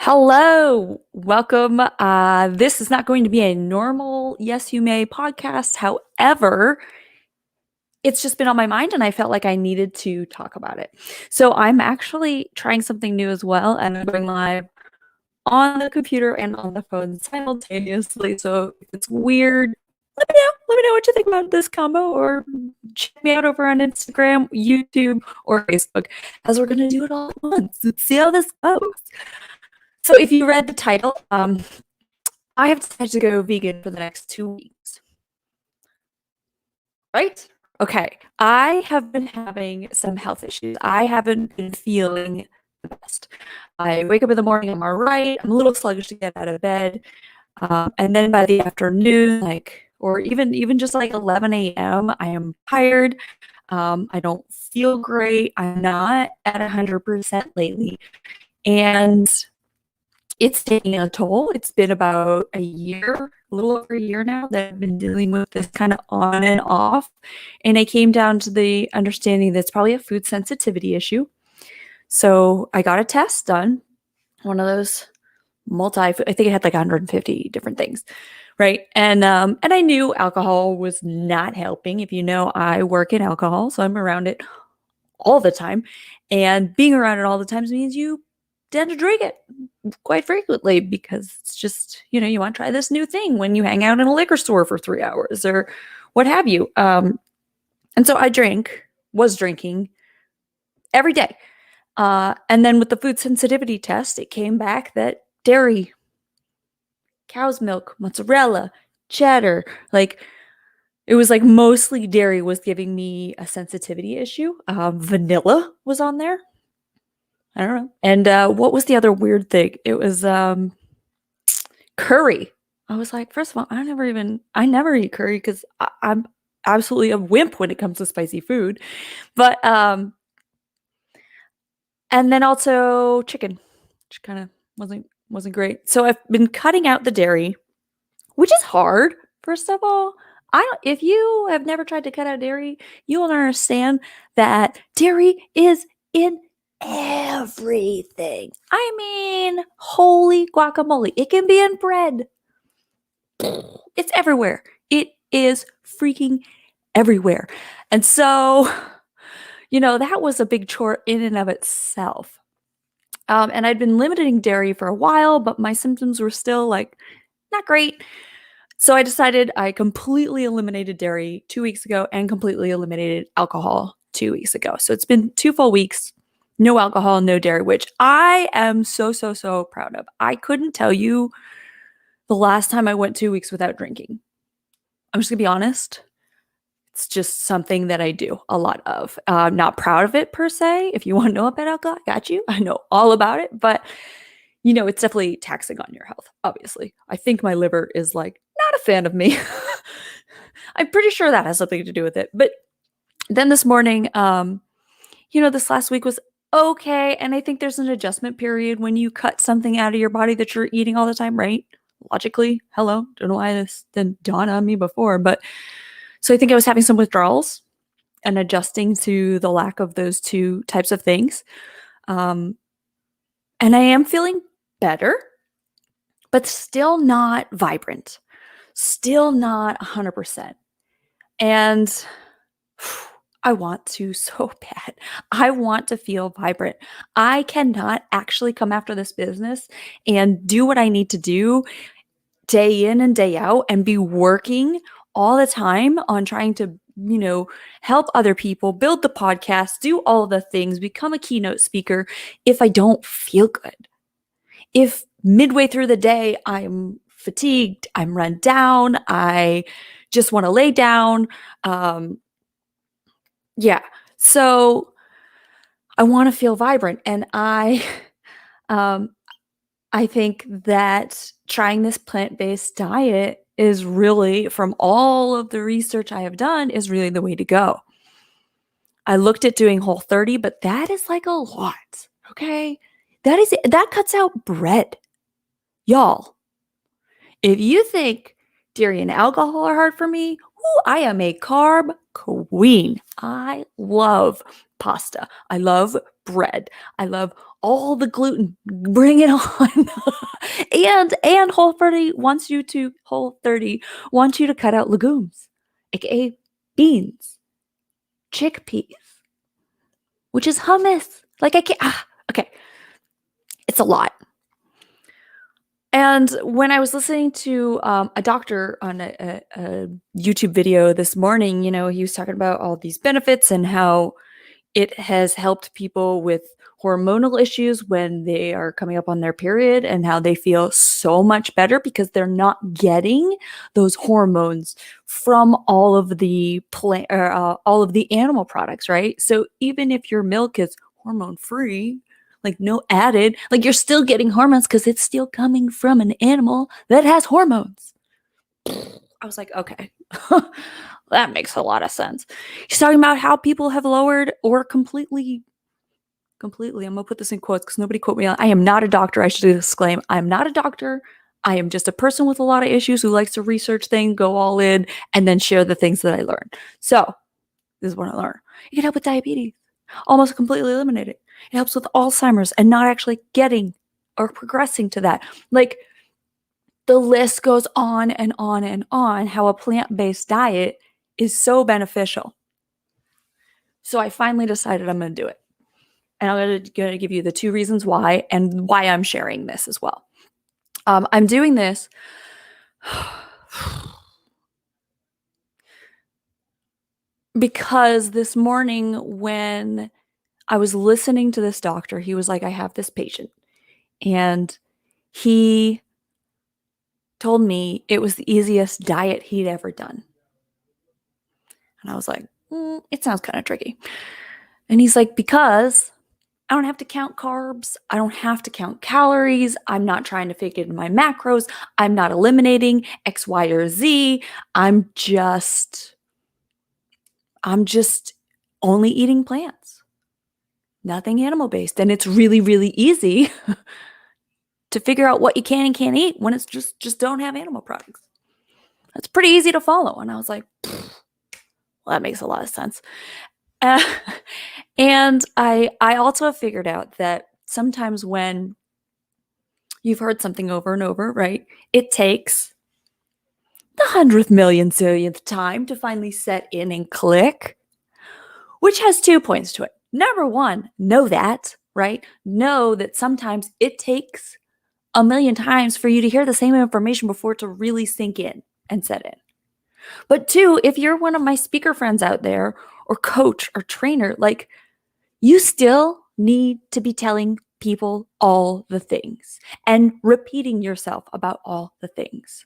Hello, welcome. This is not going to be a normal Yes You May podcast. However, it's just been on my mind and I felt like I needed to talk about it. So I'm actually trying something new as well, and I'm going live on the computer and on the phone simultaneously. So if it's weird, let me know. Let me know what you think about this combo, or check me out over on Instagram, YouTube, or Facebook, as we're gonna do it all at once. Let's see how this goes. So if you read the title, I have decided to go vegan for the next 2 weeks. Right? Okay. I have been having some health issues. I haven't been feeling the best. I wake up in the morning, I'm all right. I'm a little sluggish to get out of bed. And then by the afternoon, or even just like 11 a.m., I am tired. I don't feel great. I'm not at 100% lately. And it's taking a toll. It's been about a year, a little over a year now, that I've been dealing with this kind of on and off. And I came down to the understanding that it's probably a food sensitivity issue. So I got a test done, one of those I think it had like 150 different things, right? And I knew alcohol was not helping. If you know, I work in alcohol, so I'm around it all the time. And being around it all the time means you tend to drink it quite frequently, because it's just, you want to try this new thing when you hang out in a liquor store for 3 hours or what have you. And so I was drinking every day. And then with the food sensitivity test, it came back that dairy, cow's milk, mozzarella, cheddar, it was like mostly dairy was giving me a sensitivity issue. Vanilla was on there. I don't know. And what was the other weird thing? It was curry. I was like, first of all, I never eat curry because I'm absolutely a wimp when it comes to spicy food. But and then also chicken, which kind of wasn't great. So I've been cutting out the dairy, which is hard. First of all, if you have never tried to cut out dairy, you will understand that dairy is in everything. I mean, holy guacamole. It can be in bread. It's everywhere. It is freaking everywhere. And so, that was a big chore in and of itself. And I'd been limiting dairy for a while, but my symptoms were still not great. So I decided I completely eliminated dairy 2 weeks ago and completely eliminated alcohol 2 weeks ago. So it's been 2 full weeks, no alcohol, no dairy, which I am so, so, so proud of. I couldn't tell you the last time I went 2 weeks without drinking. I'm just gonna be honest. It's just something that I do a lot of. I'm not proud of it per se. If you want to know about alcohol, I got you. I know all about it, but it's definitely taxing on your health, obviously. I think my liver is not a fan of me. I'm pretty sure that has something to do with it. But then this morning, this last week was okay. And I think there's an adjustment period when you cut something out of your body that you're eating all the time, right? Logically, hello. Don't know why this didn't dawn on me before. But so I think I was having some withdrawals and adjusting to the lack of those two types of things. And I am feeling better, but still not vibrant, still not 100%. And I want to so bad. I want to feel vibrant. I cannot actually come after this business and do what I need to do day in and day out and be working all the time on trying to, help other people, build the podcast, do all the things, become a keynote speaker if I don't feel good. If midway through the day I'm fatigued, I'm run down, I just want to lay down. Yeah. So I want to feel vibrant. And um, I think that trying this plant-based diet is really, from all of the research I have done, is really the way to go. I looked at doing Whole30, but that is a lot. Okay. That cuts out bread. Y'all, if you think dairy and alcohol are hard for me, I am a carb queen. I love pasta. I love bread. I love all the gluten, bring it on. and Whole30 wants you to cut out legumes, aka beans, chickpeas, which is hummus. Like I can't. Okay, it's a lot. And when I was listening to a doctor on a YouTube video this morning, he was talking about all these benefits and how it has helped people with hormonal issues when they are coming up on their period, and how they feel so much better because they're not getting those hormones from all of the all of the animal products, right? So even if your milk is hormone free, like no added, like you're still getting hormones because it's still coming from an animal that has hormones. I was like, okay, that makes a lot of sense. He's talking about how people have lowered or completely, I'm going to put this in quotes because nobody quote me on. I am not a doctor. I should disclaim. I'm not a doctor. I am just a person with a lot of issues who likes to research things, go all in, and then share the things that I learned. So this is what I learned. It can help with diabetes, almost completely eliminate it. It helps with Alzheimer's and not actually getting or progressing to that. Like, the list goes on and on and on, how a plant-based diet is so beneficial. So I finally decided I'm going to do it. And I'm going to give you the 2 reasons why and why I'm sharing this as well. I'm doing this because this morning when I was listening to this doctor, he was like, I have this patient, and he told me it was the easiest diet he'd ever done. And I was like, it sounds kind of tricky. And he's like, because I don't have to count carbs. I don't have to count calories. I'm not trying to fit it in my macros. I'm not eliminating X, Y, or Z. I'm just only eating plants, nothing animal-based. And it's really, really easy to figure out what you can and can't eat when it's just don't have animal products. That's pretty easy to follow. And I was like, well, that makes a lot of sense. And I also figured out that sometimes when you've heard something over and over, right, it takes the 100th million zillionth time to finally set in and click, which has 2 points to it. Number 1, know that, right? Know that sometimes it takes a million times for you to hear the same information before it to really sink in and set in. But 2, if you're one of my speaker friends out there, or coach or trainer, like, you still need to be telling people all the things and repeating yourself about all the things,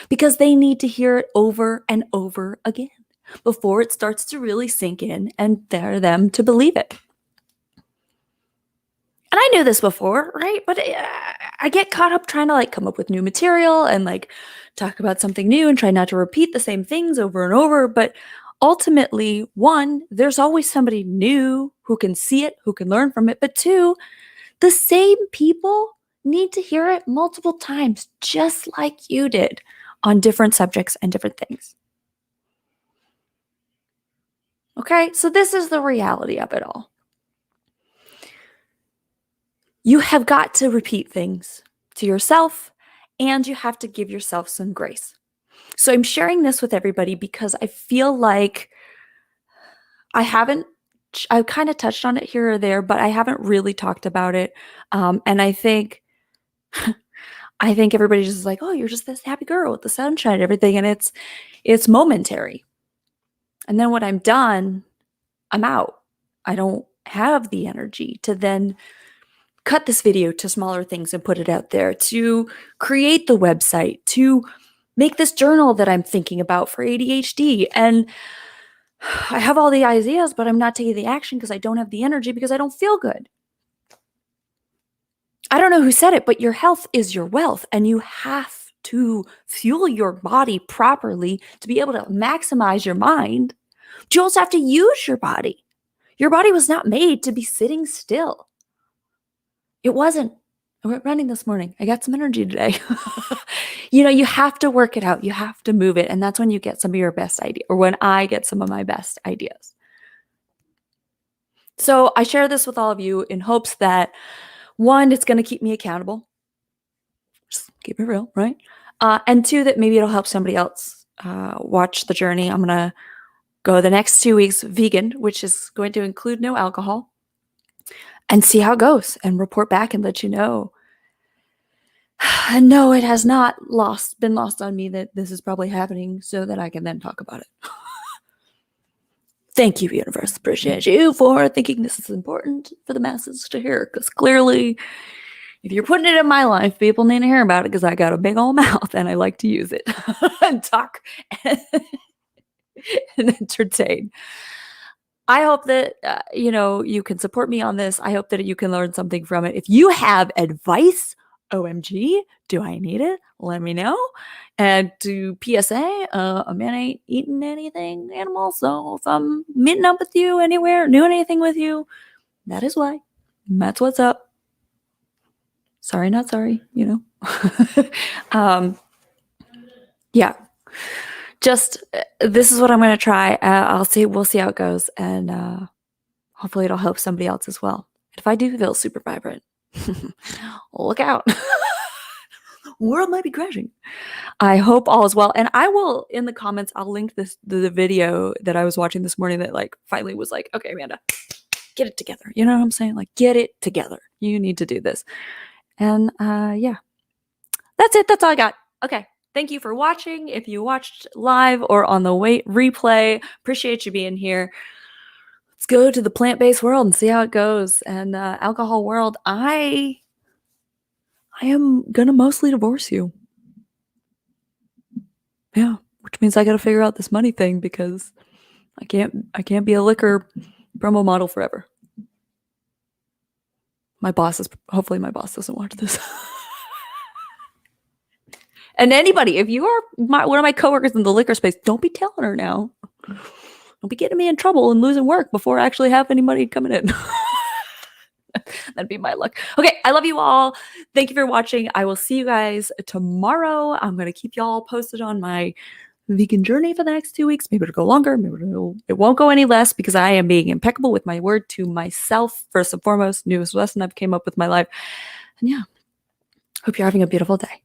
because they need to hear it over and over again before it starts to really sink in and for them to believe it. And I knew this before, right? But I get caught up trying to like come up with new material and like talk about something new and try not to repeat the same things over and over. But ultimately, 1, there's always somebody new who can see it, who can learn from it. But 2, the same people need to hear it multiple times, just like you did on different subjects and different things. Okay, so this is the reality of it all. You have got to repeat things to yourself, and you have to give yourself some grace. So I'm sharing this with everybody because I feel like I've kind of touched on it here or there, but I haven't really talked about it. And I think everybody's just like, oh, you're just this happy girl with the sunshine and everything. And it's momentary. And then when I'm done, I'm out. I don't have the energy to then cut this video to smaller things and put it out there, to create the website, to make this journal that I'm thinking about for ADHD. And I have all the ideas, but I'm not taking the action because I don't have the energy, because I don't feel good. I don't know who said it, but your health is your wealth, and you have to fuel your body properly to be able to maximize your mind. But you also have to use your body. Your body was not made to be sitting still. It wasn't. I went running this morning. I got some energy today. You have to work it out. You have to move it. And that's when you get some of your best ideas, or when I get some of my best ideas. So I share this with all of you in hopes that, one, it's going to keep me accountable. Just keep it real, right? And two, that maybe it'll help somebody else watch the journey. I'm going to go the next 2 weeks vegan, which is going to include no alcohol, and see how it goes and report back and let you know. And no, it has not been lost on me that this is probably happening so that I can then talk about it. Thank you, universe. Appreciate you for thinking this is important for the masses to hear, because clearly, if you're putting it in my life, people need to hear about it because I got a big old mouth and I like to use it and talk and entertain. I hope that, you can support me on this. I hope that you can learn something from it. If you have advice, OMG, do I need it? Let me know. And to PSA, a man ain't eating anything animal. So if I'm meeting up with you anywhere, doing anything with you, that is why. That's what's up. Sorry, not sorry, Yeah. Just, this is what I'm going to try. We'll see how it goes. And hopefully it'll help somebody else as well. If I do feel super vibrant, look out. World might be crashing. I hope all is well. And I will, in the comments, I'll link the video that I was watching this morning that finally was like, okay, Amanda, get it together. You know what I'm saying? Get it together. You need to do this. And yeah, that's it. That's all I got. Okay. Thank you for watching. If you watched live or on the replay, appreciate you being here. Let's go to the plant-based world and see how it goes. And alcohol world, I am gonna mostly divorce you. Yeah, which means I got to figure out this money thing because I can't be a liquor promo model forever. Hopefully my boss doesn't watch this. And anybody, if you are one of my coworkers in the liquor space, don't be telling her now. Don't be getting me in trouble and losing work before I actually have anybody coming in. That'd be my luck. Okay, I love you all. Thank you for watching. I will see you guys tomorrow. I'm going to keep y'all posted on my vegan journey for the next 2 weeks. Maybe it'll go longer. Maybe it won't go any less because I am being impeccable with my word to myself, first and foremost. Newest lesson I've came up with my life. And yeah, hope you're having a beautiful day.